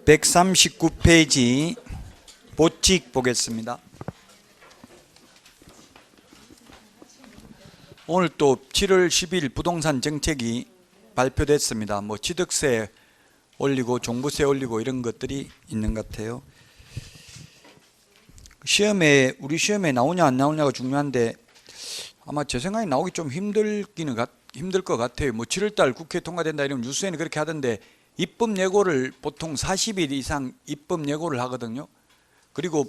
139페이지 보칙 보겠습니다. 오늘 또 7월 10일 부동산 정책이 발표됐습니다. 뭐 취득세 올리고 종부세 올리고 이런 것들이 있는 것 같아요. 우리 시험에 나오냐 안 나오냐가 중요한데 아마 제 생각에 나오기 좀 힘들 것 같아요. 뭐 7월달 국회 통과된다 이러면 뉴스에는 그렇게 하던데 입법 예고를 보통 40일 이상 입법 예고를 하거든요. 그리고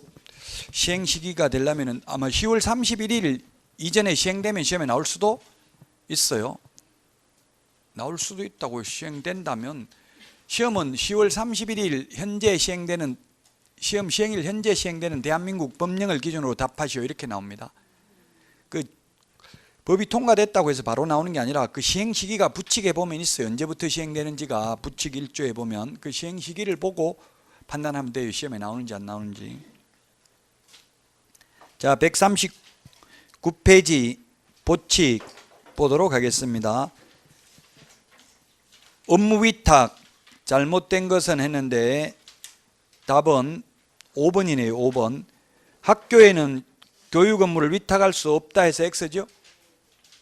시행 시기가 되려면 아마 10월 31일 이전에 시행되면 시험에 나올 수도 있어요. 나올 수도 있다고. 시행된다면 시험은 10월 31일 현재 시행되는 시험 시행일 현재 시행되는 대한민국 법령을 기준으로 답하시오 이렇게 나옵니다. 그 법이 통과됐다고 해서 바로 나오는 게 아니라 그 시행 시기가 부칙에 보면 있어요. 언제부터 시행되는지가 부칙 1조에 보면 그 시행 시기를 보고 판단하면 돼요. 시험에 나오는지 안 나오는지. 자, 139페이지 보칙 보도록 하겠습니다. 업무 위탁 잘못된 것은 했는데 답은 5번이네요. 5번. 학교에는 교육 업무를 위탁할 수 없다 해서 X죠.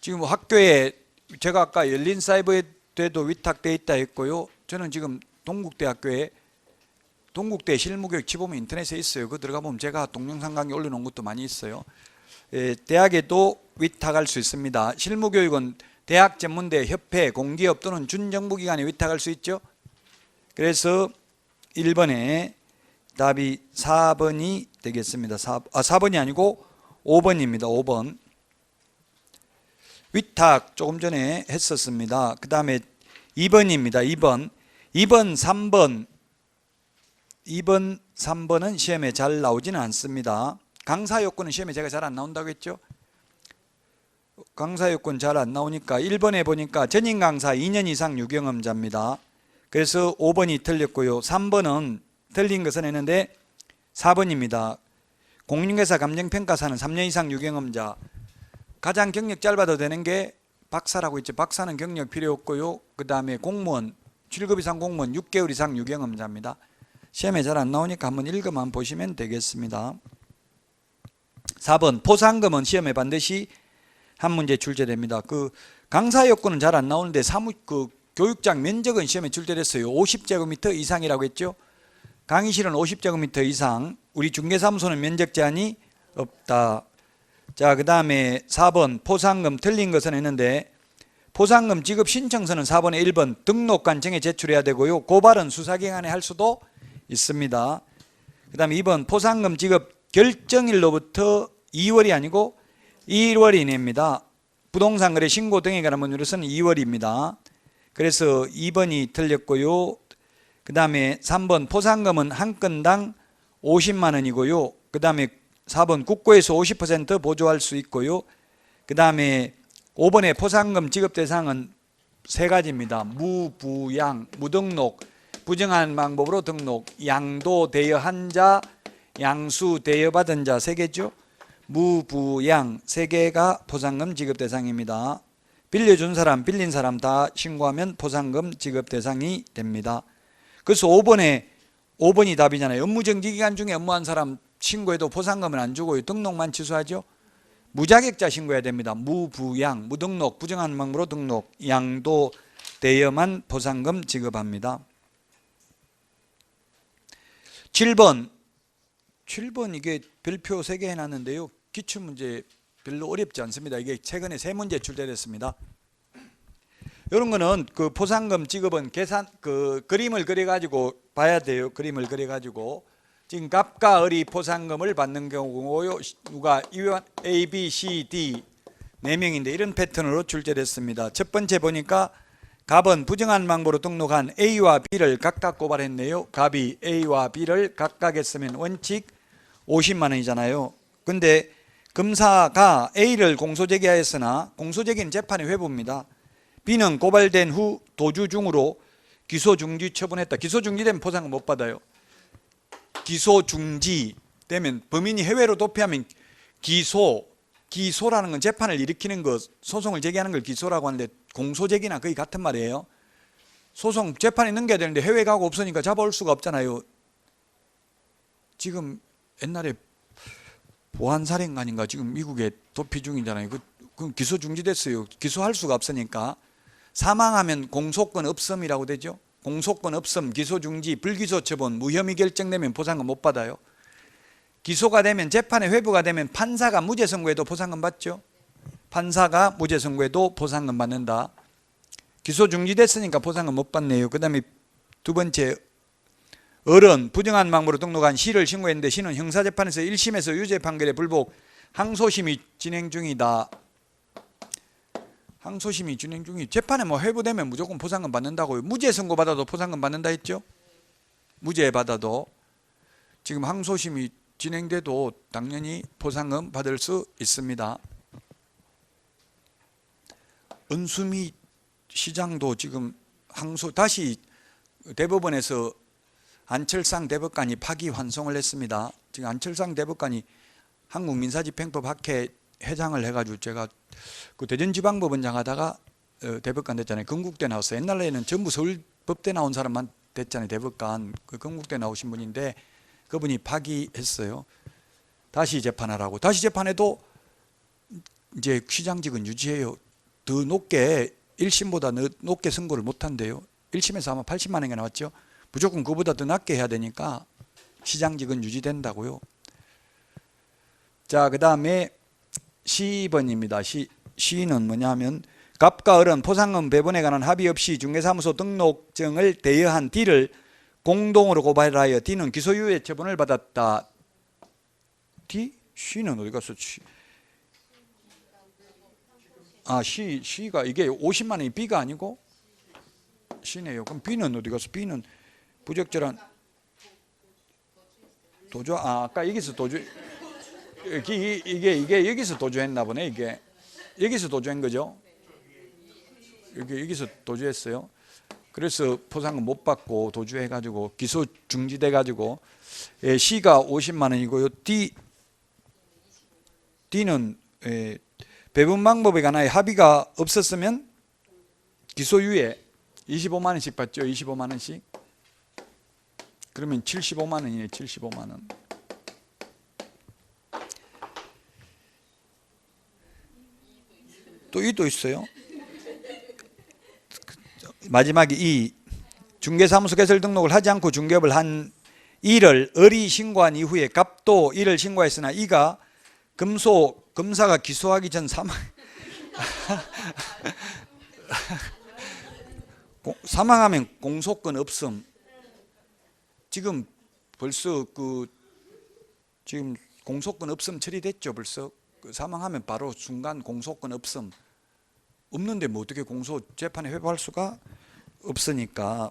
지금 학교에 제가 아까 열린사이버에도 위탁되어 있다 했고요. 저는 지금 동국대학교에 동국대 실무교육 지보면 인터넷에 있어요. 그거 들어가 보면 제가 동영상 강의 올려놓은 것도 많이 있어요. 대학에도 위탁할 수 있습니다. 실무교육은 대학 전문대 협회 공기업 또는 준정부기관에 위탁할 수 있죠. 그래서 1번에 답이 4번이 되겠습니다. 4번이 아니고 5번입니다. 5번. 위탁 조금 전에 했었습니다. 그 다음에 2번입니다. 2번, 3번은 시험에 잘 나오지는 않습니다. 강사 요건은 시험에 제가 잘 안 나온다고 했죠. 강사 요건 잘 안 나오니까 1번에 보니까 전임 강사 2년 이상 유경험자입니다. 그래서 5번이 틀렸고요. 3번은 틀린 것은 했는데 4번입니다. 공인중개사 감정평가사는 3년 이상 유경험자. 가장 경력 짧아도 되는 게 박사라고 있죠. 박사는 경력 필요 없고요. 그 다음에 공무원, 7급 이상 공무원 6개월 이상 유경험자입니다. 시험에 잘 안 나오니까 한번 읽어만 보시면 되겠습니다. 4번 포상금은 시험에 반드시 한 문제 출제됩니다. 그 강사 요건은 잘 안 나오는데 교육장 면적은 시험에 출제됐어요. 50제곱미터 이상이라고 했죠. 강의실은 50제곱미터 이상. 우리 중개사무소는 면적 제한이 없다. 자, 그 다음에 4번 포상금 틀린 것은 했는데 포상금 지급 신청서는 4번에 1번 등록관청에 제출해야 되고요. 고발은 수사기관에 할 수도 있습니다. 그 다음에 2번 포상금 지급 결정일로부터 2월이 아니고 1월 이내입니다. 부동산 거래 신고 등에 관한 법률에서는 2월입니다. 그래서 2번이 틀렸고요. 그 다음에 3번 포상금은 한 건당 50만 원이고요. 그 다음에 4번 국고에서 50% 보조할 수 있고요. 그 다음에 5번의 포상금 지급 대상은 3가지입니다. 무부양, 무등록, 부정한 방법으로 등록, 양도 대여한 자, 양수 대여받은 자 3개죠. 무부양 3개가 포상금 지급 대상입니다. 빌려준 사람, 빌린 사람 다 신고하면 포상금 지급 대상이 됩니다. 그래서 5번이 답이잖아요. 업무정지기간 중에 업무한 사람 신고해도 포상금은 안 주고요. 등록만 취소하죠. 무자격자 신고해야 됩니다. 무부양, 무등록, 부정한 방법으로 등록, 양도 대여만 포상금 지급합니다. 7번 이게 별표 3개 해놨는데요. 기출문제 별로 어렵지 않습니다. 이게 최근에 3문제 출제됐습니다. 이런 거는 그 포상금 지급은 그림을 그려가지고 봐야 돼요. 그림을 그려가지고 지금 갑과 을이 포상금을 받는 경우요. 누가 A, B, C, D 4명인데 이런 패턴으로 출제됐습니다. 첫 번째 보니까 갑은 부정한 방법으로 등록한 A와 B를 각각 고발했네요. 갑이 A와 B를 각각 했으면 원칙 50만 원이잖아요. 근데 검사가 A를 공소제기하였으나 공소제기는 재판의 회부입니다. B는 고발된 후 도주 중으로 기소중지 처분했다. 기소중지되면 포상금 못 받아요. 기소중지 되면 범인이 해외로 도피하면 기소라는 건 재판을 일으키는 것, 소송을 제기하는 걸 기소라고 하는데 공소제기나 거의 같은 말이에요. 소송 재판에 넘겨야 되는데 해외 가고 없으니까 잡아올 수가 없잖아요. 지금 옛날에 보안사령관인가 지금 미국에 도피 중이잖아요. 그 기소 중지됐어요. 기소할 수가 없으니까. 사망하면 공소권 없음이라고 되죠. 공소권 없음, 기소 중지, 불기소 처분, 무혐의 결정되면 보상금 못 받아요. 기소가 되면 재판에 회부가 되면 판사가 무죄 선고해도 보상금 받죠. 판사가 무죄 선고해도 보상금 받는다. 기소 중지됐으니까 보상금 못 받네요. 그 다음에 두 번째, 어른 부정한 망부로 등록한 시를 신고했는데 시는 형사재판에서 1심에서 유죄 판결에 불복, 항소심이 진행 중이다. 항소심이 진행 중이 재판에 뭐 회부되면 무조건 보상금 받는다고요. 무죄 선고 받아도 보상금 받는다 했죠. 무죄 받아도 지금 항소심이 진행돼도 당연히 보상금 받을 수 있습니다. 은수미 시장도 지금 다시 대법원에서 안철상 대법관이 파기환송을 했습니다. 지금 안철상 대법관이 한국민사집행법 학회 회장을 해가지고 제가 그 대전지방법원장 하다가 대법관 됐잖아요. 건국대 나왔어요. 옛날에는 전부 서울법대 나온 사람만 됐잖아요. 대법관. 그 건국대 나오신 분인데 그분이 파기했어요. 다시 재판하라고. 다시 재판해도 이제 시장직은 유지해요. 더 높게 1심보다 높게 선고를 못한대요. 1심에서 아마 80만 원이 나왔죠. 무조건 그보다 더 낮게 해야 되니까 시장직은 유지된다고요. 자, 그 다음에 시번입니다. 시는 뭐냐면 갑과 을은 포상금 배분에 관한 합의 없이 중개사무소 등록증을 대여한 D를 공동으로 고발하여 D는 기소유예 처분을 받았다. D? C는 어디 갔어? C가 이게 50만 원이 B가 아니고 C네요. 그럼 B는 어디 갔어? B는 부적절한 도주. 아까 여기서 도주. 이게 여기서 도주했나 보네. 이게 여기서 도주한 거죠. 여기서 도주했어요. 그래서 포상금 못 받고 도주해가지고 기소 중지돼가지고 C가 50만 원이고요. D는 배분 방법에 관하여 합의가 없었으면 기소유예 25만 원씩 받죠. 25만 원씩. 그러면 75만 원이네. 75만 원. 또 이도 있어요. 마지막에 이 중개사무소 개설 등록을 하지 않고 중개업을 한 이를 을이 신고한 이후에 갑도 이를 신고했으나 이가 검사가 기소하기 전 사망하면 공소권 없음. 지금 벌써 지금 공소권 없음 처리됐죠. 벌써 사망하면 바로 순간 공소권 없음. 없는데 뭐 어떻게 재판에 회부할 수가 없으니까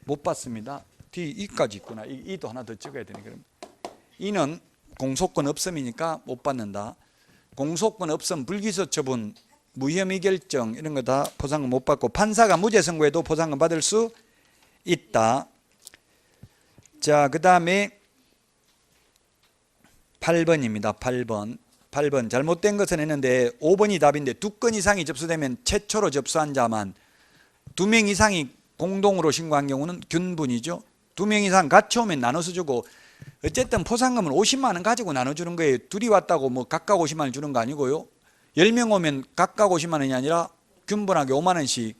못 받습니다. D까지 있구나. 이도 하나 더 찍어야 되네. 그럼 이는 공소권 없음이니까 못 받는다. 공소권 없음, 불기소 처분, 무혐의 결정 이런 거 다 보상금 못 받고 판사가 무죄 선고해도 보상금 받을 수 있다. 자, 그 다음에 8번입니다. 8번 잘못된 것은 했는데 5번이 답인데 2건 이상이 접수되면 최초로 접수한 자만 2명 이상이 공동으로 신고한 경우는 균분이죠. 2명 이상 같이 오면 나눠서 주고 어쨌든 포상금은 50만 원 가지고 나눠주는 거예요. 둘이 왔다고 뭐 각각 50만 원 주는 거 아니고요. 10명 오면 각각 50만 원이 아니라 균분하게 5만 원씩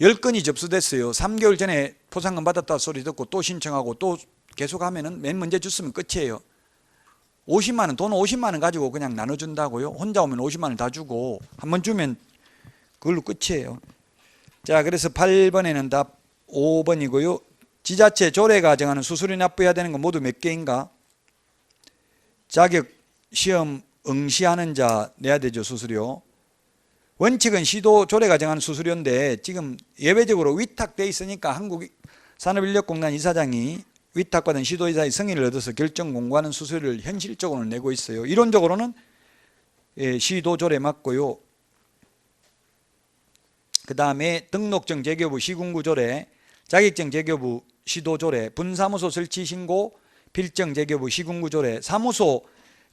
10건이 접수됐어요. 3개월 전에 포상금 받았다 소리 듣고 또 신청하고 또 계속 하면은 맨 문제 줬으면 끝이에요. 50만 원, 돈 50만 원 가지고 그냥 나눠준다고요. 혼자 오면 50만 원 다 주고 한 번 주면 그걸로 끝이에요. 자, 그래서 8번에는 답 5번이고요. 지자체 조례가 정하는 수수료 납부해야 되는 건 모두 몇 개인가? 자격 시험 응시하는 자 내야 되죠. 수수료. 원칙은 시도 조례가 정하는 수수료인데 지금 예외적으로 위탁돼 있으니까 한국산업인력공단 이사장이 위탁받은 시도이사의 승인을 얻어서 결정 공고하는 수수료를 현실적으로는 내고 있어요. 이론적으로는 시도조례 맞고요. 그 다음에 등록증 재교부 시군구조례, 자격증 재교부 시도조례, 분사무소 설치 신고, 필정 재교부 시군구조례, 사무소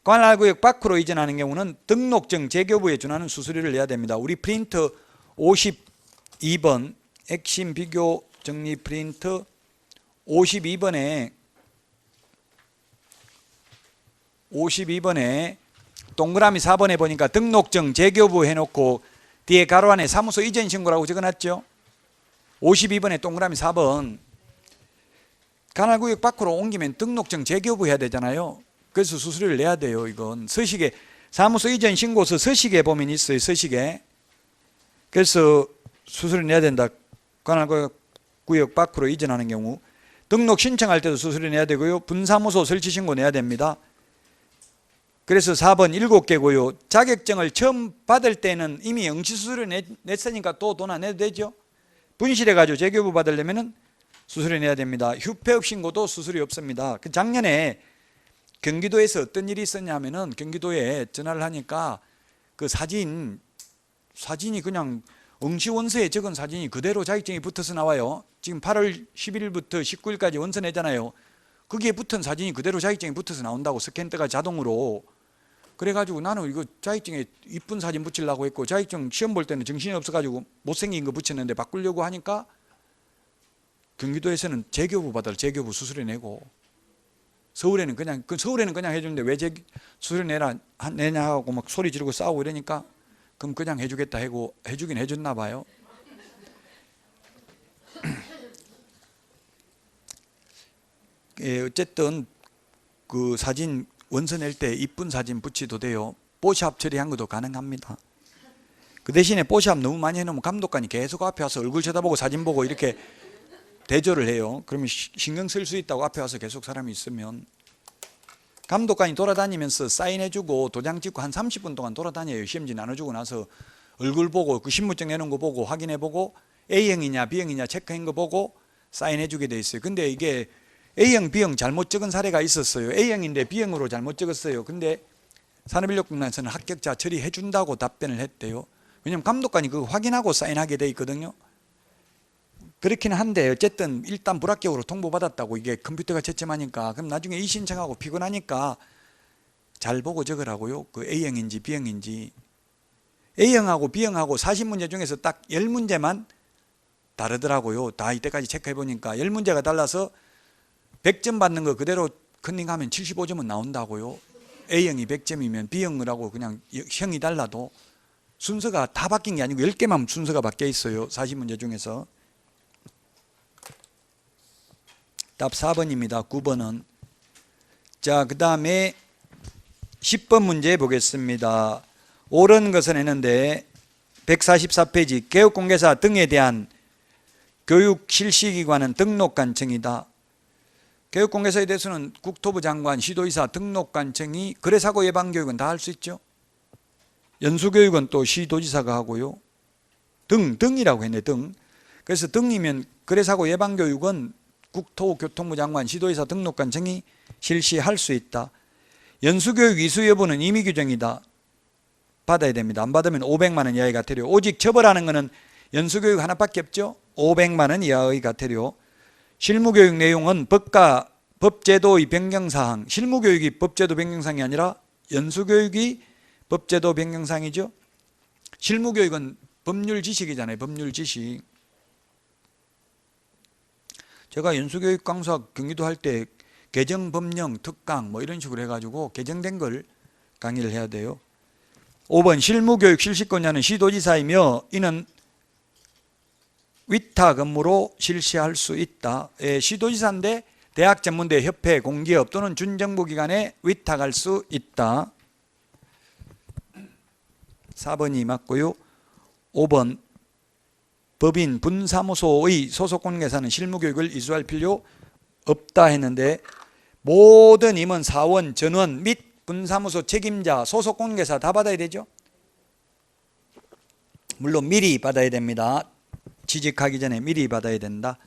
관할구역 밖으로 이전하는 경우는 등록증 재교부에 준하는 수수료를 내야 됩니다. 우리 프린트 52번 핵심 비교 정리 프린트 52번에 동그라미 4번에 보니까 등록증 재교부 해놓고 뒤에 가로 안에 사무소 이전 신고라고 적어놨죠. 52번에 동그라미 4번 관할구역 밖으로 옮기면 등록증 재교부 해야 되잖아요. 그래서 수수료를 내야 돼요. 이건 서식에 사무소 이전 신고서 서식에 보면 있어요. 서식에. 그래서 수수료 내야 된다. 관할구역 밖으로 이전하는 경우 등록 신청할 때도 수수료 내야 되고요. 분사무소 설치 신고 내야 됩니다. 그래서 4번 7개고요. 자격증을 처음 받을 때는 이미 응시수수료 냈으니까 또 돈 안 내도 되죠. 분실해가지고 재교부 받으려면 수수료 내야 됩니다. 휴폐업 신고도 수수료 없습니다. 작년에 경기도에서 어떤 일이 있었냐면은 경기도에 전화를 하니까 그 사진이 그냥 응시원서에 적은 사진이 그대로 자격증이 붙어서 나와요. 지금 8월 11일부터 19일까지 원서 내잖아요. 거기에 붙은 사진이 그대로 자격증이 붙어서 나온다고 스캔 떠가 자동으로. 그래가지고 나는 이거 자격증에 이쁜 사진 붙이려고 했고 자격증 시험 볼 때는 정신이 없어가지고 못생긴 거 붙였는데 바꾸려고 하니까 경기도에서는 재교부 받아라. 재교부 수수료 내고 서울에는 그냥 해주는데 왜 수수료 내냐 하고 막 소리 지르고 싸우고 이러니까 그럼 그냥 해주겠다 하고 해주긴 해줬나 봐요. 예, 어쨌든 그 사진 원서 낼 때 이쁜 사진 붙여도 돼요. 뽀샵 처리한 것도 가능합니다. 그 대신에 뽀샵 너무 많이 해놓으면 감독관이 계속 앞에 와서 얼굴 쳐다보고 사진 보고 이렇게 대조를 해요. 그러면 신경 쓸 수 있다고 앞에 와서 계속 사람이 있으면. 감독관이 돌아다니면서 사인해주고 도장 찍고 한 30분 동안 돌아다녀요. 시험지 나눠주고 나서 얼굴 보고 그 신분증 내놓은 거 보고 확인해보고 A형이냐 B형이냐 체크한 거 보고 사인해주게 돼 있어요. 근데 이게 A형, B형 잘못 적은 사례가 있었어요. A형인데 B형으로 잘못 적었어요. 근데 산업인력공단에서는 합격자 처리해준다고 답변을 했대요. 왜냐하면 감독관이 그거 확인하고 사인하게 돼 있거든요. 그렇긴 한데 어쨌든 일단 불합격으로 통보받았다고 이게 컴퓨터가 채점하니까 그럼 나중에 이신청하고 피곤하니까 잘 보고 적으라고요. 그 A형인지 B형인지. A형하고 B형하고 40문제 중에서 딱 10문제만 다르더라고요. 다 이때까지 체크해보니까 10문제가 달라서 100점 받는 거 그대로 컨닝하면 75점은 나온다고요. A형이 100점이면 B형이라고 그냥 형이 달라도 순서가 다 바뀐 게 아니고 10개만 순서가 바뀌어 있어요. 40문제 중에서. 답 4번입니다. 9번은. 자, 그 다음에 10번 문제 보겠습니다. 옳은 것은 했는데 144페이지 교육공개사 등에 대한 교육 실시기관은 등록관청이다. 교육공개사에 대해서는 국토부 장관, 시도의사, 등록관청이 거래사고 예방교육은 다 할 수 있죠. 연수교육은 또 시도지사가 하고요. 등이라고 했네. 등. 그래서 등이면 거래사고 예방교육은 국토교통부 장관, 시도의사, 등록관청이 실시할 수 있다. 연수교육 이수 여부는 임의 규정이다. 받아야 됩니다. 안 받으면 500만 원 이하의 과태료. 오직 처벌하는 것은 연수교육 하나밖에 없죠. 500만 원 이하의 과태료. 실무교육 내용은 법과 법제도의 변경사항. 실무교육이 법제도 변경사항이 아니라 연수교육이 법제도 변경사항이죠. 실무교육은 법률 지식이잖아요. 법률 지식. 제가 연수교육 강사 경기도 할 때 개정법령 특강 뭐 이런 식으로 해가지고 개정된 걸 강의를 해야 돼요. 5번 실무교육 실시권자는 시도지사이며 이는 위탁 업무로 실시할 수 있다. 시도지사인데 대학전문대 협회 공기업 또는 준정부기관에 위탁할 수 있다. 4번이 맞고요. 5번 법인 분사무소의 소속공개사는 실무교육을 이수할 필요 없다 했는데 모든 임원, 사원, 전원 및 분사무소 책임자, 소속공개사 다 받아야 되죠. 물론 미리 받아야 됩니다. 취직하기 전에 미리 받아야 된다.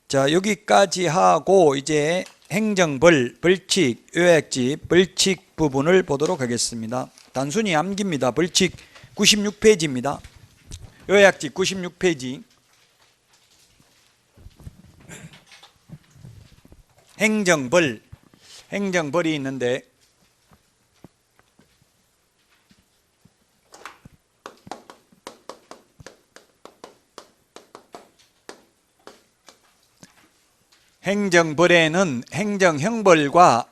자, 여기까지 하고 이제 행정벌, 벌칙, 요약집, 벌칙 부분을 보도록 하겠습니다. 단순히 암기입니다. 벌칙 96페이지입니다. 요약집 96페이지. 행정벌이 있는데 행정벌에는 행정형벌과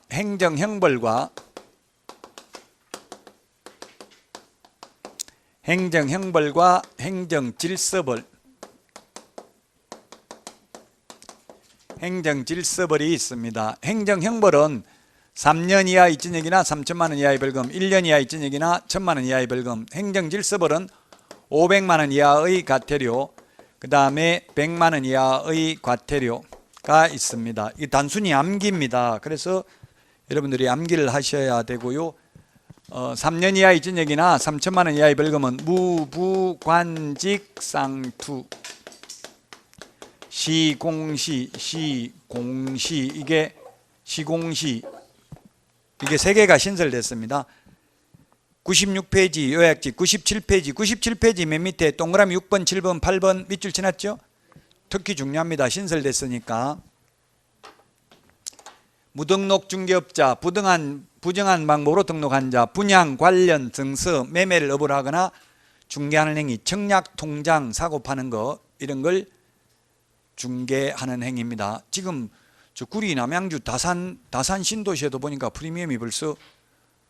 행정질서벌이 있습니다. 행정형벌은 3년 이하 입증액이나 3천만 원 이하의 벌금, 1년 이하 입증액이나 1,000만 원 이하의 벌금, 행정질서벌은 500만 원 이하의 과태료, 그 다음에 100만 원 이하의 과태료가 있습니다. 이 단순히 암기입니다. 그래서 여러분들이 암기를 하셔야 되고요. 3년 이하 입증액이나 3천만 원 이하의 벌금은 무부관직상투, 시공시 이게 세 개가 신설됐습니다. 96페이지 요약지 97페이지 맨 밑에 동그라미 6번, 7번, 8번 밑줄 지났죠? 특히 중요합니다. 신설됐으니까. 무등록 중개업자, 부정한 방법으로 등록한 자, 분양, 관련, 증서, 매매를 업으로 하거나 중개하는 행위, 청약, 통장, 사고 파는 거 이런 걸 중개하는 행위입니다. 지금 저 구리, 남양주, 다산 신도시에도 보니까 프리미엄이 벌써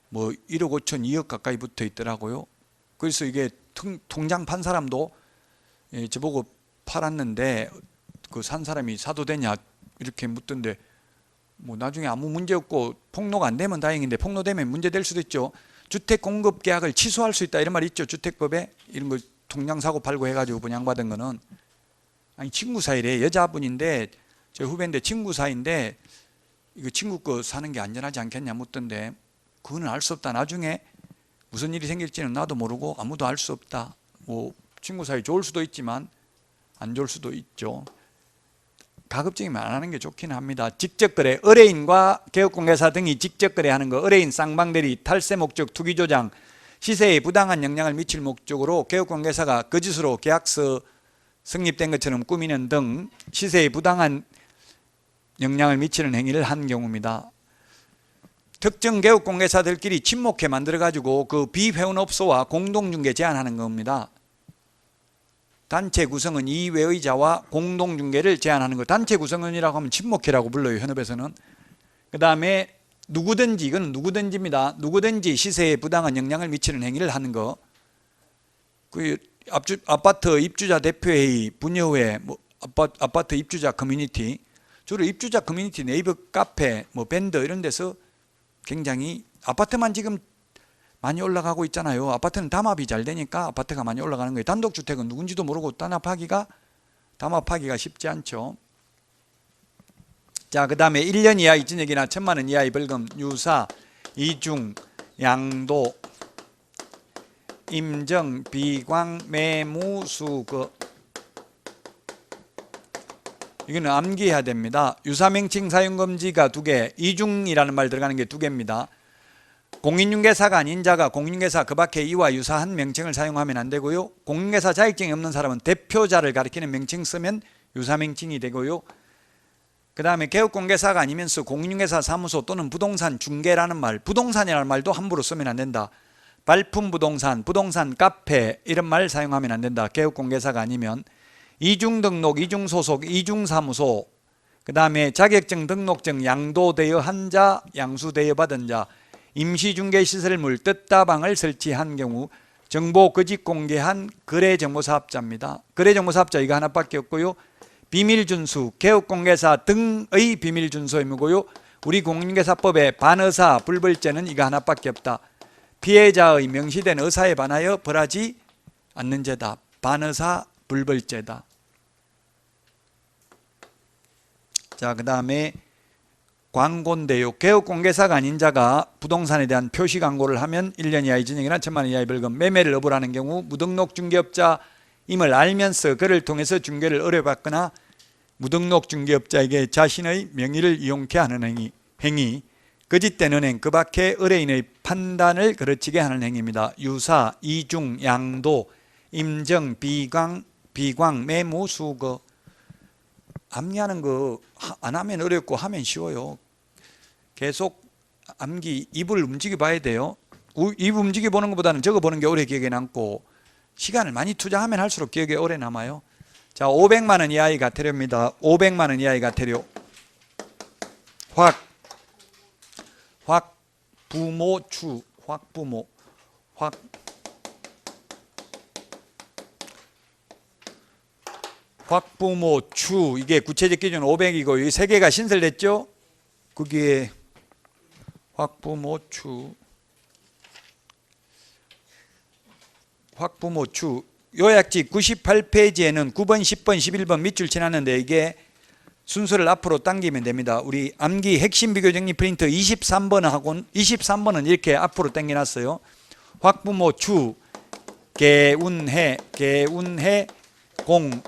뭐 1억 5천, 2억 가까이 붙어 있더라고요. 그래서 이게 통장 판 사람도 저보고 팔았는데 그 산 사람이 사도 되냐 이렇게 묻던데 뭐 나중에 아무 문제 없고 폭로가 안 되면 다행인데 폭로되면 문제 될 수도 있죠. 주택 공급 계약을 취소할 수 있다 이런 말 있죠. 주택법에 이런 거 통장 사고 팔고 해가지고 분양받은 거는. 아니 친구 사이래. 여자분인데 저 후배인데 친구 사이인데 이거 친구 거 사는 게 안전하지 않겠냐 묻던데 그거는 알 수 없다. 나중에 무슨 일이 생길지는 나도 모르고 아무도 알 수 없다. 뭐 친구 사이 좋을 수도 있지만 안 좋을 수도 있죠. 가급적이면 안 하는 게 좋긴 합니다. 직접거래, 의뢰인과 개업공개사 등이 직접거래하는 거, 의뢰인, 쌍방대리, 탈세 목적, 투기조장, 시세에 부당한 영향을 미칠 목적으로 개업공개사가 거짓으로 계약서 성립된 것처럼 꾸미는 등 시세에 부당한 영향을 미치는 행위를 한 경우입니다. 특정 개업공개사들끼리 친목해 만들어가지고 그 비회원업소와 공동중개 제한하는 겁니다. 단체 구성원 이외의 자와 공동중개를 제한하는 것. 단체 구성원이라고 하면 친목회라고 불러요. 현업에서는. 그 다음에 누구든지, 이건 누구든지입니다. 누구든지 시세에 부당한 영향을 미치는 행위를 하는 거. 그 아파트 입주자 대표회의, 분여회, 뭐 아파트 입주자 커뮤니티, 주로 입주자 커뮤니티, 네이버 카페, 뭐 밴드 이런 데서 굉장히 아파트만 지금 많이 올라가고 있잖아요. 아파트는 담합이 잘 되니까 아파트가 많이 올라가는 거예요. 단독주택은 누군지도 모르고 담합하기가 쉽지 않죠. 자, 그 다음에 1년 이하 입증액이나 1,000만 원 이하의 벌금, 유사, 이중, 양도, 임정, 비광, 매무, 수거. 이거는 암기해야 됩니다. 유사명칭 사용금지가 2개, 이중이라는 말 들어가는 게 2개입니다. 공인중개사가 아닌 자가 공인중개사 그 밖에 이와 유사한 명칭을 사용하면 안 되고요. 공인중개사 자격증이 없는 사람은 대표자를 가리키는 명칭 쓰면 유사명칭이 되고요. 그 다음에 개업공개사가 아니면서 공인중개사 사무소 또는 부동산 중개라는 말, 부동산이라는 말도 함부로 쓰면 안 된다. 발품부동산, 부동산 카페 이런 말 사용하면 안 된다. 개업공개사가 아니면. 이중등록, 이중소속, 이중사무소, 그 다음에 자격증, 등록증 양도되어 한 자, 양수되어 받은 자, 임시중개시설물 뜻다방을 설치한 경우 정보 거짓 공개한 거래정보사업자입니다. 거래정보사업자 이거 하나밖에 없고요. 비밀준수, 개업공개사 등의 비밀준수 의무고요. 우리 공인중개사법에 반의사, 불벌죄는 이거 하나밖에 없다. 피해자의 명시된 의사에 반하여 벌하지 않는 죄다. 반의사, 불벌죄다. 자, 그 다음에 광고인데요. 개업공개사가 아닌 자가 부동산에 대한 표시 광고를 하면 1년 이하의 징역이나 1,000만 원 이하의 벌금, 매매를 업으로 하는 경우 무등록 중개업자임을 알면서 그를 통해서 중개를 의뢰받거나 무등록 중개업자에게 자신의 명의를 이용케 하는 행위, 거짓된 은행, 그 밖에 의뢰인의 판단을 그르치게 하는 행위입니다. 유사, 이중, 양도, 임정, 비광, 매무, 수거. 암기하는 거 안 하면 어렵고 하면 쉬워요. 계속 암기, 입을 움직여 봐야 돼요. 입 움직여 보는 것보다는 적어 보는 게 오래 기억에 남고 시간을 많이 투자하면 할수록 기억에 오래 남아요. 자, 500만 원 이하의 과태료입니다. 500만 원 이하의 과태료. 확부모추 확부모추 이게 구체적 기준 500이고 이 세 개가 신설됐죠? 거기에 확부모추 요약지 98페이지에는 9번, 10번, 11번 밑줄 지났는데 이게 순서를 앞으로 당기면 됩니다. 우리 암기 핵심 비교 정리 프린트 23번은 이렇게 앞으로 당겨놨어요. 확부모추 개운해 공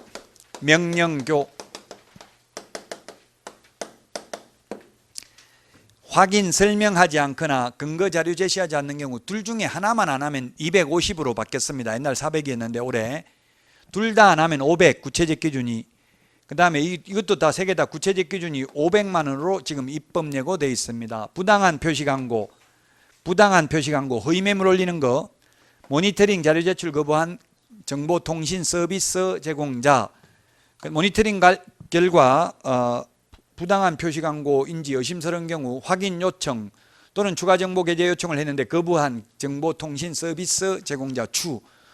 명령교 확인 설명하지 않거나 근거 자료 제시하지 않는 경우 둘 중에 하나만 안 하면 250으로 바뀌었습니다. 옛날 400이었는데 올해 둘 다 안 하면 500 구체적 기준이 그 다음에 이것도 다 세 개 다 구체적 기준이 500만 원으로 지금 입법 예고되어 있습니다. 부당한 표시 광고 허위 매물 올리는 거 모니터링 자료 제출 거부한 정보통신 서비스 제공자 모니터링 결과 부당한 표시 광고인지 의심스러운 경우 확인 요청 또는 추가 정보 게재 요청을 했는데 거부한 정보통신 서비스 제공자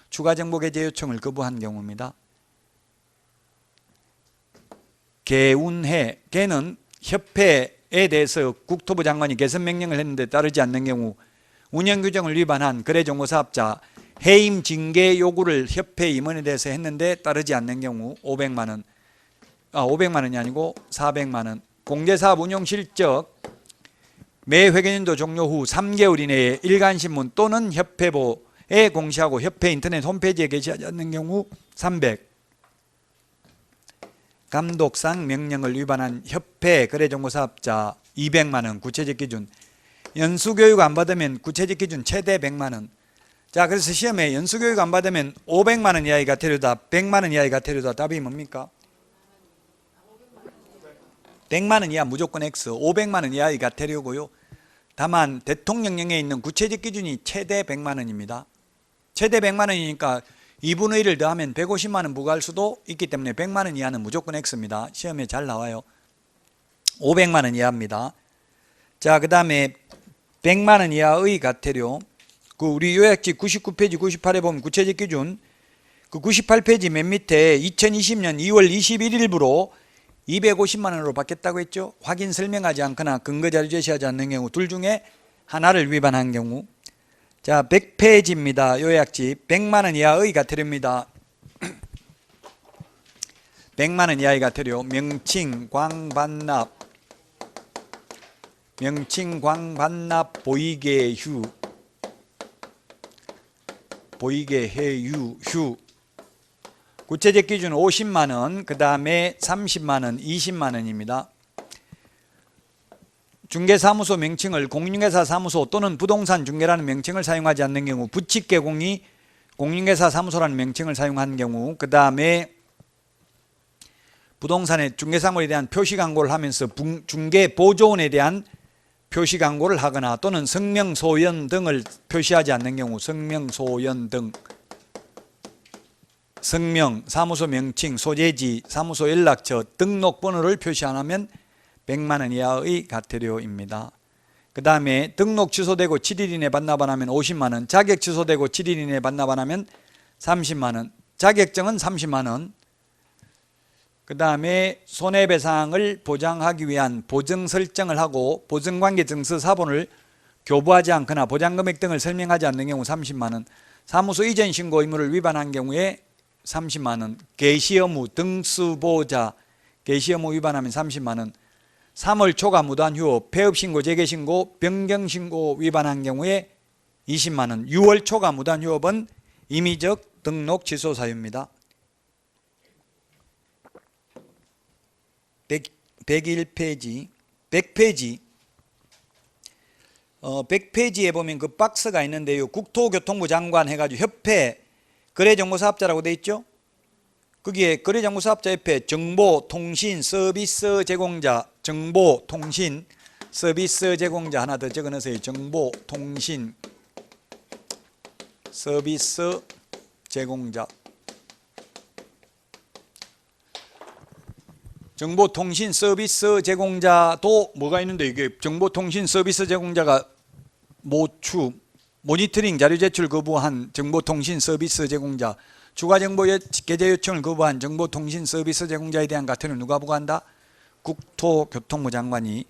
추가 정보 게재 요청을 거부한 경우입니다. 개는 협회에 대해서 국토부 장관이 개선 명령을 했는데 따르지 않는 경우 운영 규정을 위반한 거래정보사업자 해임 징계 요구를 협회 임원에 대해서 했는데 따르지 않는 경우 500만 원 500만 원이 아니고 400만 원 공제사업 운용 실적 매 회계연도 종료 후 3개월 이내에 일간신문 또는 협회보에 공시하고 협회 인터넷 홈페이지에 게시하지 않는 경우 300 감독상 명령을 위반한 협회 거래정보사업자 200만 원 구체적 기준 연수교육 안 받으면 구체적 기준 최대 100만 원 자 그래서 시험에 연수교육 안 받으면 500만 원 이하의 가태료다 100만 원 이하의 가태료다 답이 뭡니까? 100만 원 이하 무조건 X 500만 원 이하의 가태료고요. 다만 대통령령에 있는 구체적 기준이 최대 100만 원입니다. 최대 100만 원이니까 2분의 1을 더하면 150만 원 부과할 수도 있기 때문에 100만 원 이하는 무조건 X입니다. 시험에 잘 나와요. 500만 원 이하입니다. 자, 그 다음에 100만 원 이하의 가태료 그 우리 요약지 99페이지 98에 보면 구체적 기준 그 98페이지 맨 밑에 2020년 2월 21일부로 250만 원으로 바뀌었다고 했죠. 확인 설명하지 않거나 근거 자료 제시하지 않는 경우 둘 중에 하나를 위반한 경우 자 100페이지입니다. 요약지 100만 원 이하의 가태료입니다. 100만 원 이하의 가태료 명칭 광반납 보이게휴 보이게해유 구체적 기준 50만 원, 그 다음에 30만 원, 20만 원입니다. 중개사무소 명칭을 공인중개사 사무소 또는 부동산 중개라는 명칭을 사용하지 않는 경우 부칙개공이 공인중개사 사무소라는 명칭을 사용한 경우 그 다음에 부동산의 중개사물에 대한 표시 광고를 하면서 중개보조원에 대한 표시 광고를 하거나 또는 성명소연 등을 표시하지 않는 경우 성명소연 등 성명, 사무소 명칭, 소재지, 사무소 연락처, 등록번호를 표시 안 하면 100만 원 이하의 가태료입니다. 그 다음에 등록 취소되고 7일 이내 반납 안 하면 50만 원, 자격 취소되고 7일 이내 반납 안 하면 30만 원, 자격증은 30만 원, 그 다음에 손해배상을 보장하기 위한 보증 설정을 하고 보증관계 증서 사본을 교부하지 않거나 보장금액 등을 설명하지 않는 경우 30만 원, 사무소 이전 신고 의무를 위반한 경우에 30만 원, 개시 의무 등수보자 개시 의무 위반하면 30만 원, 3월 초과 무단 휴업, 폐업 신고, 재개 신고, 변경 신고 위반한 경우에 20만 원, 6월 초과 무단 휴업은 임의적 등록 취소 사유입니다. 101페이지, 100페이지 100페이지에 보면 그 박스가 있는데요. 국토교통부 장관 해가지고 협회 거래정보사업자라고 돼 있죠. 거기에 거래정보사업자 옆에 정보통신 서비스 제공자, 정보통신 서비스 제공자 하나 더 적어넣으세요. 정보통신 서비스 제공자. 정보통신 서비스 제공자도 뭐가 있는데, 이게 정보통신 서비스 제공자가 모니터링 자료 제출 거부한 정보통신 서비스 제공자, 추가 정보 게재 요청을 거부한 정보통신 서비스 제공자에 대한 과태료는 누가 부과한다? 국토교통부 장관이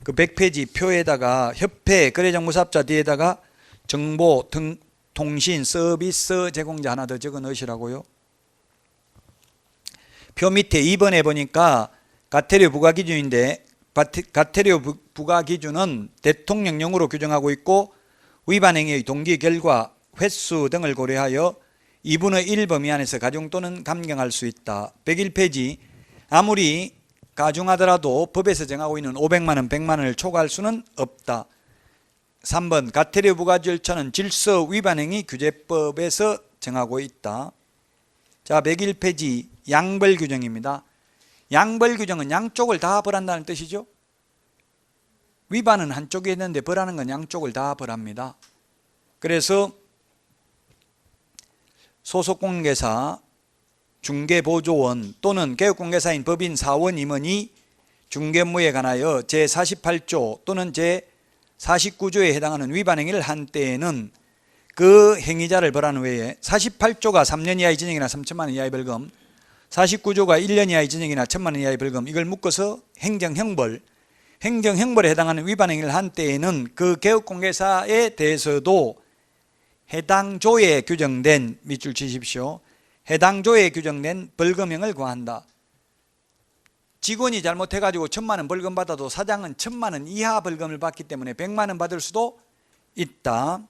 그 100페이지 표에다가 협회 거래정보사업자 뒤에다가 정보통신 서비스 제공자 하나 더 적어 넣으시라고요. 표 밑에 2번에 보니까 과태료 부과 기준인데, 과태료 부과 기준은 대통령령으로 규정하고 있고 위반 행위의 동기, 결과, 횟수 등을 고려하여 2분의 1 범위 안에서 가중 또는 감경할 수 있다. 101페이지 아무리 가중하더라도 법에서 정하고 있는 500만 원, 100만 원을 초과할 수는 없다. 3번 과태료 부과 절차는 질서 위반 행위 규제법에서 정하고 있다. 자, 101페이지 양벌 규정입니다. 양벌 규정은 양쪽을 다 벌한다는 뜻이죠. 위반은 한쪽에 있는데 벌하는 건 양쪽을 다 벌합니다. 그래서 소속공개사, 중개보조원 또는 개업공개사인 법인 사원 임원이 중개업무에 관하여 제48조 또는 제49조에 해당하는 위반 행위를 한 때에는 그 행위자를 벌하는 외에 48조가 3년 이하의 징역이나 3천만 원 이하의 벌금, 49조가 1년 이하의 징역이나 1천만 원 이하의 벌금, 이걸 묶어서 행정형벌에 해당하는 위반 행위를 한 때에는 그 개업공개사에 대해서도 해당 조에 규정된, 밑줄 치십시오. 해당 조에 규정된 벌금형을 구한다. 직원이 잘못해가지고 1,000만 원 벌금 받아도 사장은 1,000만 원 이하 벌금을 받기 때문에 100만 원 받을 수도 있다.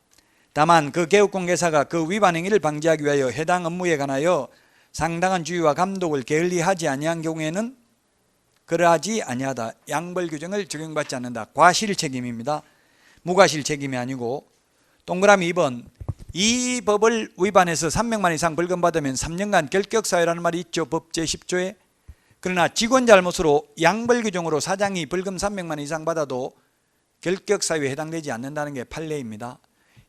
다만 그 개업공개사가 그 위반 행위를 방지하기 위하여 해당 업무에 관하여 상당한 주의와 감독을 게을리하지 아니한 경우에는 그러하지 아니하다. 양벌 규정을 적용받지 않는다. 과실 책임입니다. 무과실 책임이 아니고. 동그라미 2번 이 법을 위반해서 300만 이상 벌금 받으면 3년간 결격사유라는 말이 있죠. 법 제10조에. 그러나 직원 잘못으로 양벌 규정으로 사장이 벌금 300만 이상 받아도 결격사유에 해당되지 않는다는 게 판례입니다.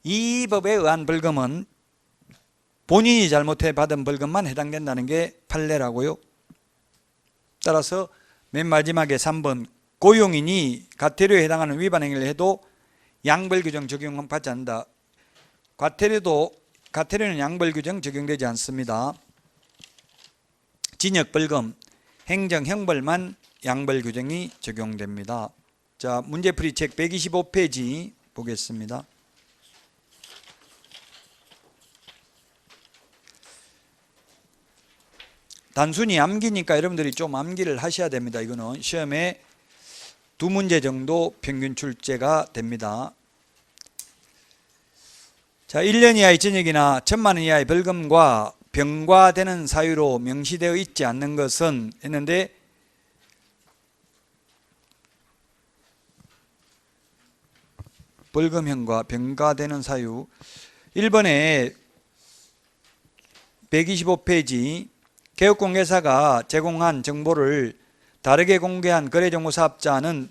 이 법에 의한 벌금은 본인이 잘못해 받은 벌금만 해당된다는 게 판례라고요. 따라서 맨 마지막에 3번 고용인이 과태료에 해당하는 위반 행위를 해도 양벌 규정 적용받지 않는다. 과태료는 양벌 규정 적용되지 않습니다. 징역, 벌금, 행정, 형벌만 양벌 규정이 적용됩니다. 자, 문제풀이 책 125페이지 보겠습니다. 단순히 암기니까 여러분들이 좀 암기를 하셔야 됩니다. 이거는 시험에 2문제 정도 평균 출제가 됩니다. 자, 1년 이하의 징역이나 1,000만 원 이하의 벌금과 병과되는 사유로 명시되어 있지 않는 것은 했는데, 벌금형과 병과되는 사유 1번에 125페이지 개업공개사가 제공한 정보를 다르게 공개한 거래정보사업자는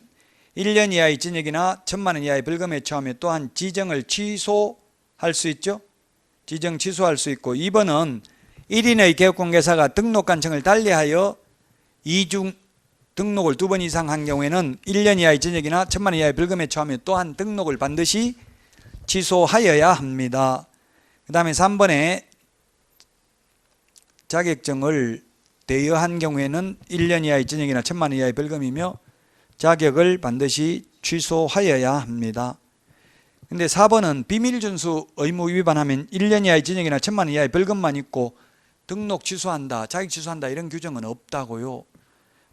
1년 이하의 징역이나 1,000만 원 이하의 벌금에 처하며 또한 지정을 취소할 수 있죠. 지정 취소할 수 있고, 2번은 1인의 개업공개사가 등록관청을 달리하여 이중 등록을 2번 이상 한 경우에는 1년 이하의 징역이나 1,000만 원 이하의 벌금에 처하며 또한 등록을 반드시 취소하여야 합니다. 그 다음에 3번에 자격증을 대여한 경우에는 1년 이하의 징역이나 1,000만 원 이하의 벌금이며 자격을 반드시 취소하여야 합니다. 근데 4번은 비밀준수 의무 위반하면 1년 이하의 징역이나 1,000만 원 이하의 벌금만 있고 등록 취소한다, 자격 취소한다 이런 규정은 없다고요.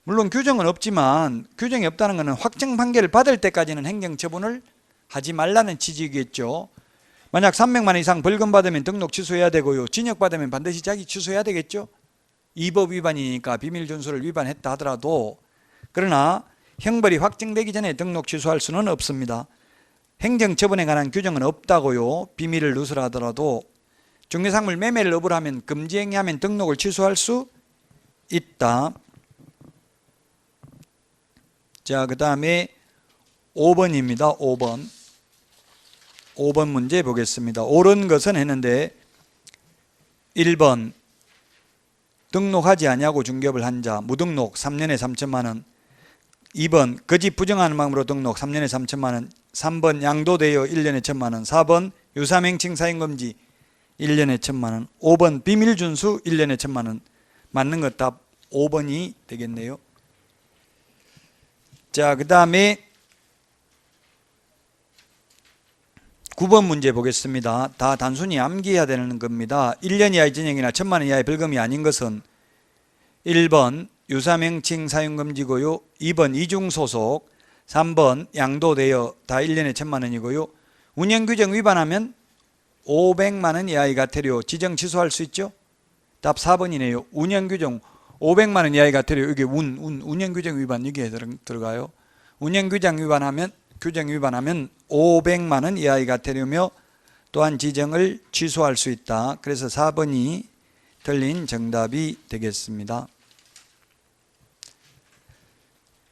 물론 규정은 없지만 규정이 없다는 것은 확정 판결을 받을 때까지는 행정처분을 하지 말라는 취지겠죠. 만약 300만 원 이상 벌금 받으면 등록 취소해야 되고요. 징역 받으면 반드시 자격 취소해야 되겠죠. 이 법 위반이니까 비밀준수를 위반했다 하더라도. 그러나 형벌이 확정되기 전에 등록 취소할 수는 없습니다. 행정처분에 관한 규정은 없다고요. 비밀을 누설하더라도. 중개상물 매매를 업으로 하면 금지행위하면 등록을 취소할 수 있다. 자, 그 다음에 5번입니다. 5번 문제 보겠습니다. 옳은 것은 했는데 1번 등록하지 아니하고 중개업을 한 자 무등록 3년에 3천만 원. 2번 거짓 부정하는 마음으로 등록 3년에 3천만 원. 3번 양도되어 1년에 1천만 원. 4번 유사맹칭 사용금지 1년에 1천만 원. 5번 비밀준수 1년에 1천만 원. 맞는 것 답 5번이 되겠네요. 자, 그 다음에 9번 문제 보겠습니다. 다 단순히 암기해야 되는 겁니다. 1년 이하의 징역이나 1천만 원 이하의 벌금이 아닌 것은 1번 유사명칭 사용금지고요. 2번 이중소속, 3번 양도되어 다 1년에 1천만 원이고요. 운영규정 위반하면 500만 원 이하의 과태료 지정 취소할 수 있죠. 답 4번이네요. 운영규정 500만 원 이하의 과태료. 이게 운영규정 위반 여기에 들어가요. 운영규정 위반하면 500만 원 이하의 과태료며 또한 지정을 취소할 수 있다. 그래서 4번이 틀린 정답이 되겠습니다.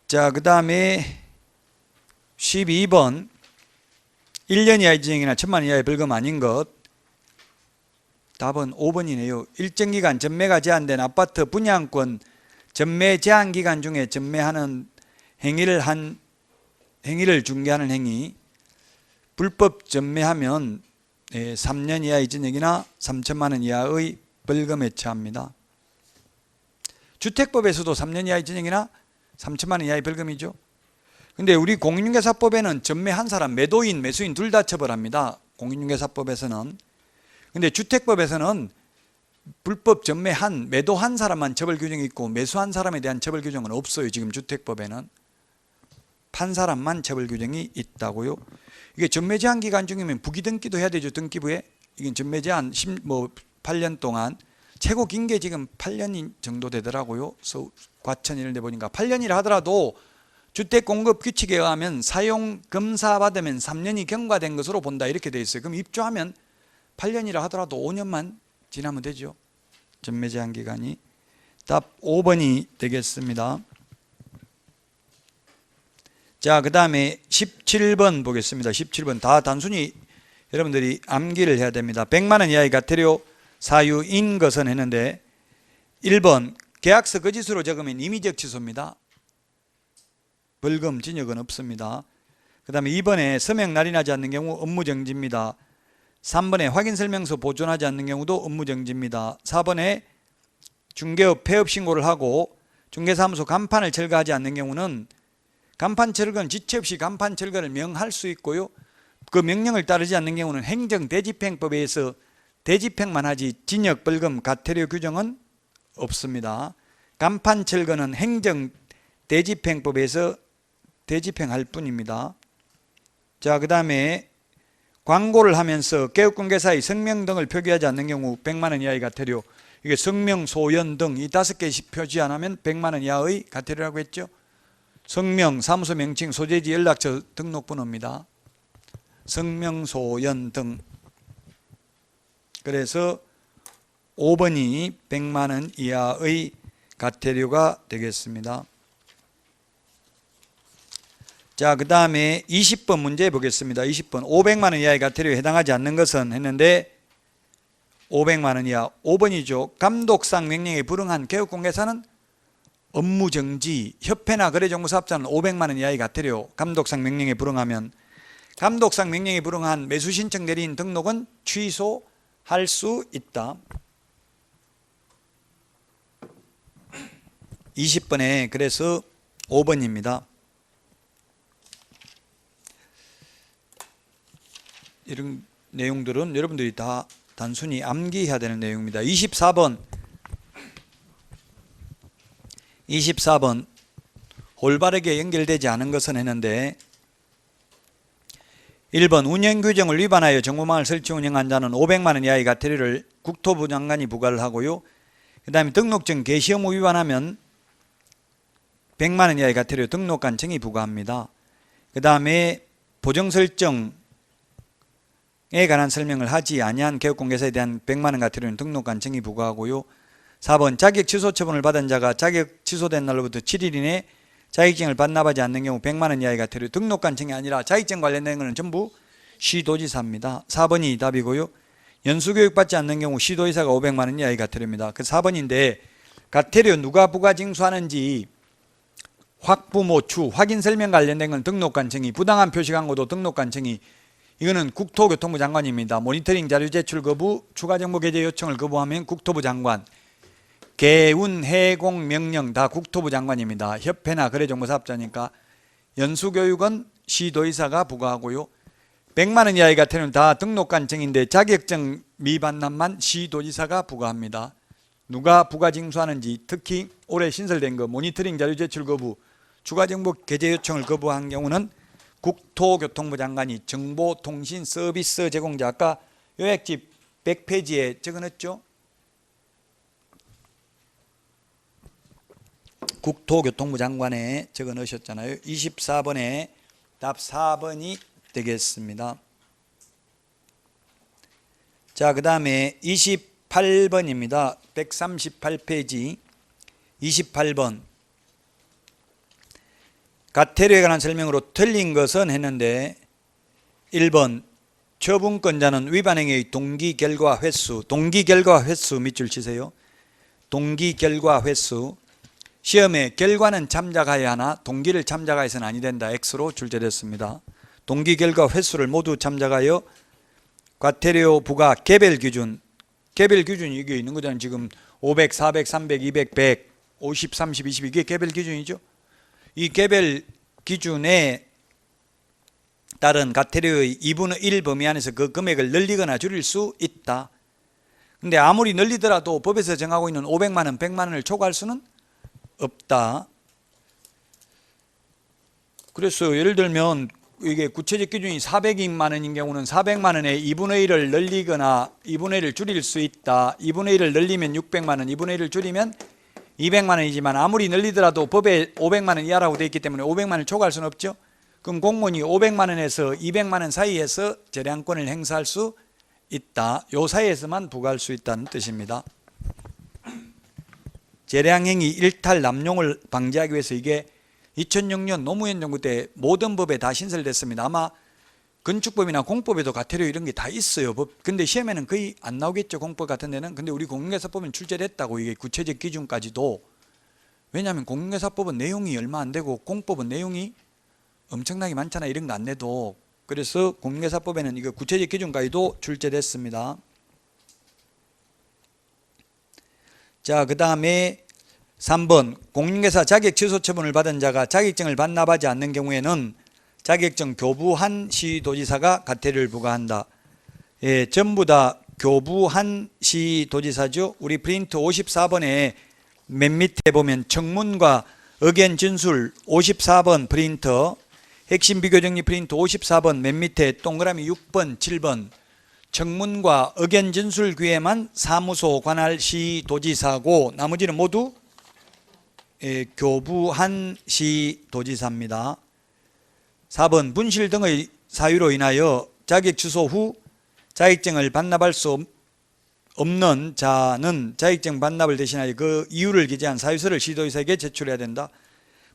자, 그 다음에 12번 1년 이하의 징역이나 1천만 원 이하의 벌금 아닌 것. 답은 5번이네요. 일정기간 전매가 제한된 아파트 분양권 전매 제한기간 중에 전매하는 행위를 중개하는 행위, 불법 전매하면 3년 이하의 징역이나 3천만 원 이하의 벌금에 처합니다. 주택법에서도 3년 이하의 징역이나 3천만 원 이하의 벌금이죠. 근데 우리 공인중개사법에는 전매한 사람, 매도인, 매수인 둘 다 처벌합니다. 공인중개사법에서는. 근데 주택법에서는 불법 전매한, 매도한 사람만 처벌 규정이 있고 매수한 사람에 대한 처벌 규정은 없어요. 지금 주택법에는. 판 사람만 처벌 규정이 있다고요. 이게 전매 제한 기간 중이면 부기등기도 해야 되죠. 등기부에. 이게 전매 제한 8년 동안 최고 긴 게 지금 8년 정도 되더라고요. 과천 이런 데 보니까 8년이라 하더라도 주택공급 규칙에 의하면 사용 검사 받으면 3년이 경과된 것으로 본다 이렇게 돼 있어요. 그럼 입주하면 8년이라 하더라도 5년만 지나면 되죠. 전매 제한 기간이. 답 5번이 되겠습니다. 자, 그 다음에 17번 보겠습니다. 17번 다 단순히 여러분들이 암기를 해야 됩니다. 100만 원 이하의 과태료 사유인 것은 했는데 1번 계약서 거짓으로 적으면 임의적 취소입니다. 벌금 징역은 없습니다. 그 다음에 2번에 서명 날인하지 않는 경우 업무정지입니다. 3번에 확인설명서 보존하지 않는 경우도 업무정지입니다. 4번에 중개업 폐업 신고를 하고 중개사무소 간판을 철거하지 않는 경우는 간판 철거는 지체 없이 간판 철거를 명할 수 있고요. 그 명령을 따르지 않는 경우는 행정대집행법에 의해서 대집행만 하지 징역, 벌금, 과태료 규정은 없습니다. 간판 철거는 행정대집행법에서 대집행할 뿐입니다. 자, 그 다음에 광고를 하면서 개업공개사의 성명 등을 표기하지 않는 경우 100만 원 이하의 과태료. 이게 성명, 소연 등 이 5개씩 표시 안 하면 100만 원 이하의 과태료라고 했죠. 성명, 사무소 명칭, 소재지, 연락처, 등록번호입니다. 성명, 소연 등. 그래서 5번이 100만 원 이하의 과태료가 되겠습니다. 자, 그 다음에 20번 문제 보겠습니다. 20번 500만 원 이하의 과태료에 해당하지 않는 것은 했는데 500만 원 이하 5번이죠. 감독상 명령에 불응한 개업공개사는 업무정지, 협회나 거래정보사업자는 500만 원 이하의 과태료, 감독상 명령에 불응하면. 감독상 명령에 불응한 매수신청 대리인 등록은 취소할 수 있다. 20번에 그래서 5번입니다. 이런 내용들은 여러분들이 다 단순히 암기해야 되는 내용입니다. 24번 올바르게 연결되지 않은 것은 했는데 1번 운영규정을 위반하여 정보망을 설치 운영한 자는 500만 원 이하의 과태료를 국토부 장관이 부과를 하고요. 그 다음에 등록증 개시 의무 위반하면 100만 원 이하의 과태료 등록관청이 부과합니다. 그 다음에 보정 설정에 관한 설명을 하지 아니한 개업공개사에 대한 100만 원 과태료는 등록관청이 부과하고요. 4번 자격 취소 처분을 받은 자가 자격 취소된 날로부터 7일 이내 자격증을 반납하지 않는 경우 100만 원 이하의 과태료. 등록관청이 아니라 자격증 관련된 것은 전부 시도지사입니다. 4번이 답이고요. 연수교육 받지 않는 경우 시도지사가 500만 원 이하의 과태료입니다. 그 4번인데 과태료 누가 부과징수하는지 확부모 추 확인 설명 관련된 건 등록관청이, 부당한 표시 광고도 등록관청이, 이거는 국토교통부 장관입니다. 모니터링 자료 제출 거부, 추가 정보 게재 요청을 거부하면 국토부 장관, 개운 해공 명령 다 국토부 장관입니다. 협회나 거래정보사업자니까. 연수교육은 시도의사가 부과하고요. 100만 원 이하의 과태료는 다 등록관청인데 자격증 미반납만 시도지사가 부과합니다. 누가 부과징수하는지, 특히 올해 신설된 거 모니터링 자료 제출 거부, 추가 정보 게재 요청을 거부한 경우는 국토교통부 장관이 정보통신 서비스 제공자, 아까 요약집 100페이지에 적어놨죠. 국토교통부 장관에 적어놓으셨잖아요. 24번에 답 4번이 되겠습니다. 자, 그 다음에 28번입니다. 138페이지 28번. 과태료에 관한 설명으로 틀린 것은 했는데 1번 처분권자는 위반행위의 동기, 결과, 횟수, 동기, 결과, 횟수 밑줄 치세요. 동기, 결과, 횟수. 시험에 결과는 참작하여야 하나 동기를 참작하여서는 아니 된다. X로 출제됐습니다. 동기, 결과, 횟수를 모두 참작하여 과태료 부과 개별 기준, 개별 기준이 이게 있는 거잖아요. 지금 500, 400, 300, 200, 100, 50, 30, 20 이게 개별 기준이죠. 이 개별 기준에 따른 과태료의 2분의 1 범위 안에서 그 금액을 늘리거나 줄일 수 있다. 근데 아무리 늘리더라도 법에서 정하고 있는 500만 원, 100만 원을 초과할 수는 없다. 그래서 예를 들면 이게 구체적 기준이 400만 원인 경우는 400만 원에 2분의 1을 늘리거나 2분의 1을 줄일 수 있다. 2분의 1을 늘리면 600만 원, 2분의 1을 줄이면 200만 원이지만 아무리 늘리더라도 법에 500만 원 이하라고 되어 있기 때문에 500만 원을 초과할 수는 없죠. 그럼 공무원이 500만 원에서 200만 원 사이에서 재량권을 행사할 수 있다. 요 사이에서만 부과할 수 있다는 뜻입니다. 재량행위 일탈 남용을 방지하기 위해서 이게 2006년 노무현 정부 때 모든 법에 다 신설됐습니다. 아마 건축법이나 공법에도 과태료 이런 게 다 있어요. 근데 시험에는 거의 안 나오겠죠. 공법 같은 데는. 근데 우리 공인중개사법은 출제됐다고, 이게 구체적 기준까지도. 왜냐하면 공인중개사법은 내용이 얼마 안 되고 공법은 내용이 엄청나게 많잖아. 이런 거 안 내도. 그래서 공인중개사법에는 이거 구체적 기준까지도 출제됐습니다. 자, 그 다음에 3번 공인중개사 자격 취소 처분을 받은 자가 자격증을 반납하지 않는 경우에는 자격증 교부한 시도지사가 과태료를 부과한다. 예, 전부 다 교부한 시도지사죠. 우리 프린트 54번에 맨 밑에 보면 청문과 의견 진술 54번 프린터, 핵심 비교 정리 프린트 54번 맨 밑에 동그라미 6번, 7번 청문과 의견 진술 기회만 사무소 관할 시도지사고 나머지는 모두 교부한 시도지사입니다. 4번 분실 등의 사유로 인하여 자격 취소 후 자격증을 반납할 수 없는 자는 자격증 반납을 대신하여 그 이유를 기재한 사유서를 시도지사에게 제출해야 된다.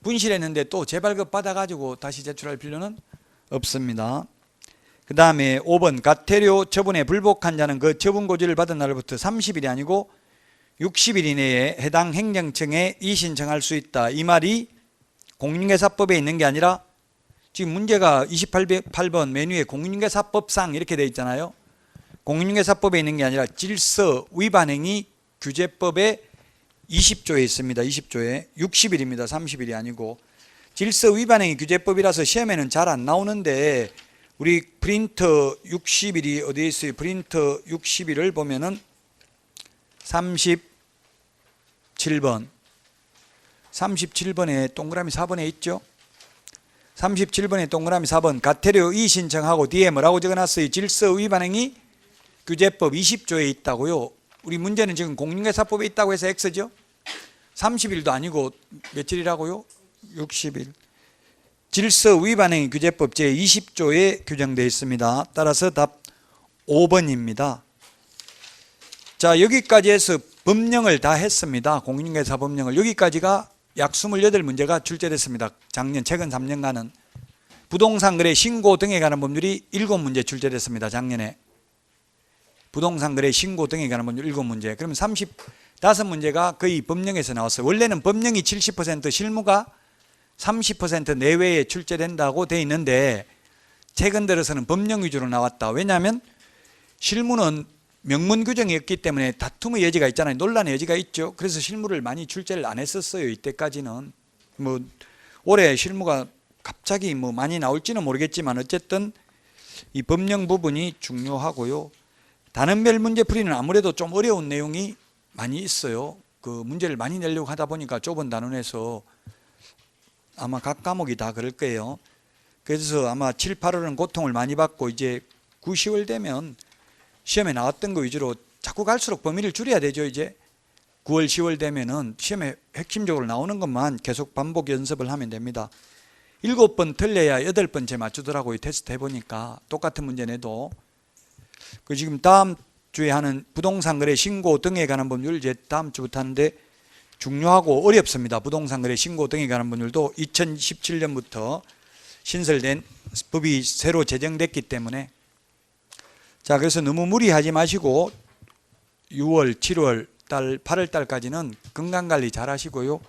분실했는데 또 재발급 받아가지고 다시 제출할 필요는 없습니다. 그 다음에 5번 과태료 처분에 불복한 자는 그 처분 고지를 받은 날부터 30일이 아니고 60일 이내에 해당 행정청에 이의신청할 수 있다. 이 말이 공인중개사법에 있는 게 아니라 지금 문제가 28번 맨 위에 공인중개사법상 이렇게 되어 있잖아요. 공인중개사법에 있는 게 아니라 질서 위반행위 규제법에 20조에 있습니다. 20조에 60일입니다. 30일이 아니고. 질서 위반행위 규제법이라서 시험에는 잘 안 나오는데 우리 프린터 60일이 어디에 있어요? 프린터 60일을 보면은 37번에 동그라미 4번에 있죠. 37번에 동그라미 4번 과태료 이의 신청하고 뒤에 뭐라고 적어놨어요? 질서 위반행위 규제법 20조에 있다고요. 우리 문제는 지금 공인중개사법에 있다고 해서 X죠. 30일도 아니고 며칠이라고요? 60일. 질서 위반행위 규제법 제20조에 규정되어 있습니다. 따라서 답 5번입니다. 자, 여기까지 해서 법령을 다 했습니다. 공인중개사 법령을. 여기까지가 약 28문제가 출제됐습니다. 작년 최근 3년간은. 부동산 거래 신고 등에 관한 법률이 7문제 출제됐습니다. 작년에. 부동산 거래 신고 등에 관한 법률 7문제. 그러면 5문제가 거의 법령에서 나왔어요. 원래는 법령이 70% 실무가 30% 내외에 출제된다고 돼 있는데 최근 들어서는 법령 위주로 나왔다. 왜냐하면 실무는 명문 규정이 없기 때문에 다툼의 여지가 있잖아요. 논란의 여지가 있죠. 그래서 실무를 많이 출제를 안 했었어요. 이때까지는. 뭐 올해 실무가 갑자기 뭐 많이 나올지는 모르겠지만 어쨌든 이 법령 부분이 중요하고요. 단원별 문제 풀이는 아무래도 좀 어려운 내용이 많이 있어요. 그 문제를 많이 내려고 하다 보니까 좁은 단원에서 아마 각 과목이 다 그럴 거예요. 그래서 아마 7, 8월은 고통을 많이 받고 이제 9, 10월 되면 시험에 나왔던 거 위주로 자꾸 갈수록 범위를 줄여야 되죠. 이제 9월, 10월 되면은 시험에 핵심적으로 나오는 것만 계속 반복 연습을 하면 됩니다. 7번 틀려야 8번째 맞추더라고요. 테스트 해보니까 똑같은 문제 내도. 그 지금 다음 주에 하는 부동산 거래 신고 등에 관한 법률 이제 다음 주부터 하는데 중요하고 어렵습니다. 부동산 거래 신고 등에 관한 법률도 2017년부터 신설된 법이 새로 제정됐기 때문에 자, 그래서 너무 무리하지 마시고 6월, 7월 달, 8월 달까지는 건강관리 잘 하시고요.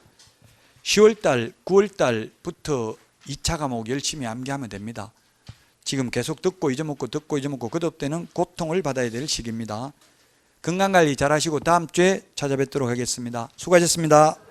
10월 달, 9월 달부터 2차 과목 열심히 암기하면 됩니다. 지금 계속 듣고 잊어먹고 그것 때는 고통을 받아야 될 시기입니다. 건강관리 잘 하시고 다음 주에 찾아뵙도록 하겠습니다. 수고하셨습니다.